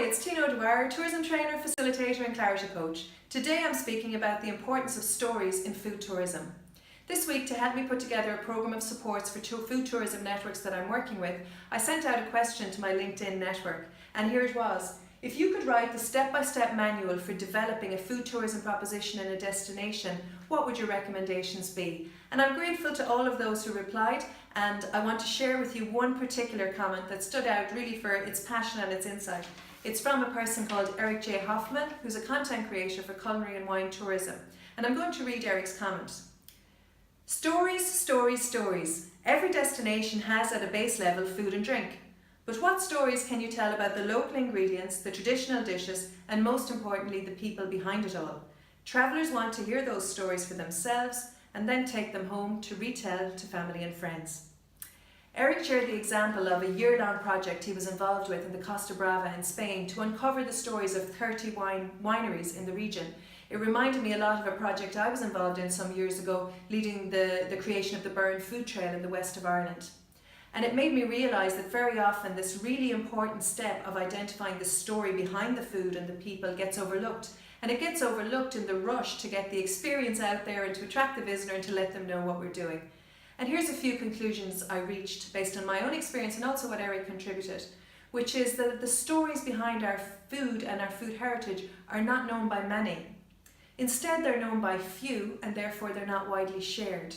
it's Tina O'Dwyer, tourism trainer, facilitator and clarity coach. Today I'm speaking about the importance of stories in food tourism. This week, to help me put together a programme of supports for food tourism networks that I'm working with, I sent out a question to my LinkedIn network, and here it was. If you could write the step-by-step manual for developing a food tourism proposition in a destination, what would your recommendations be? And I'm grateful to all of those who replied, and I want to share with you one particular comment that stood out really for its passion and its insight. It's from a person called Eric J. Hoffman, who's a content creator for culinary and wine tourism. And I'm going to read Eric's comment. Stories, stories, stories. Every destination has at a base level food and drink. But what stories can you tell about the local ingredients, the traditional dishes, and most importantly, the people behind it all? Travellers want to hear those stories for themselves and then take them home to retell to family and friends. Eric shared the example of a year-long project he was involved with in the Costa Brava in Spain to uncover the stories of 30 wineries in the region. It reminded me a lot of a project I was involved in some years ago, leading the creation of the Burren Food Trail in the west of Ireland. And it made me realise that very often this really important step of identifying the story behind the food and the people gets overlooked. And it gets overlooked in the rush to get the experience out there and to attract the visitor and to let them know what we're doing. And here's a few conclusions I reached based on my own experience and also what Eric contributed, which is that the stories behind our food and our food heritage are not known by many. Instead, they're known by few, and therefore they're not widely shared.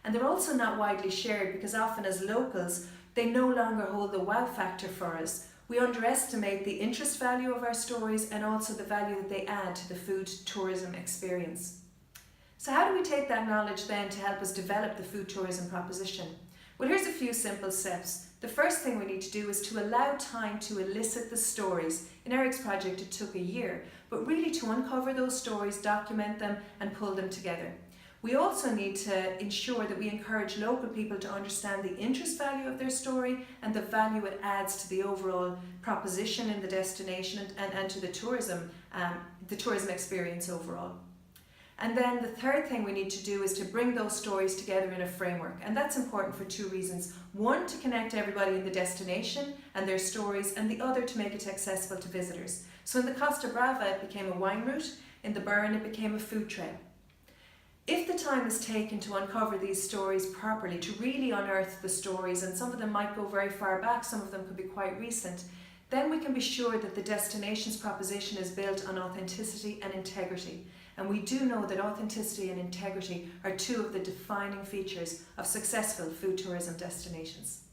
And they're also not widely shared because often as locals, they no longer hold the wow factor for us. We underestimate the interest value of our stories and also the value that they add to the food tourism experience. So how do we take that knowledge then to help us develop the food tourism proposition? Well, here's a few simple steps. The first thing we need to do is to allow time to elicit the stories. In Eric's project, it took a year, but really to uncover those stories, document them and pull them together. We also need to ensure that we encourage local people to understand the interest value of their story and the value it adds to the overall proposition in the destination and to the tourism experience overall. And then the third thing we need to do is to bring those stories together in a framework. And that's important for two reasons. One, to connect everybody in the destination and their stories, and the other, to make it accessible to visitors. So in the Costa Brava, it became a wine route. In the Burren, it became a food trail. If the time is taken to uncover these stories properly, to really unearth the stories, and some of them might go very far back, some of them could be quite recent, then we can be sure that the destination's proposition is built on authenticity and integrity. And we do know that authenticity and integrity are two of the defining features of successful food tourism destinations.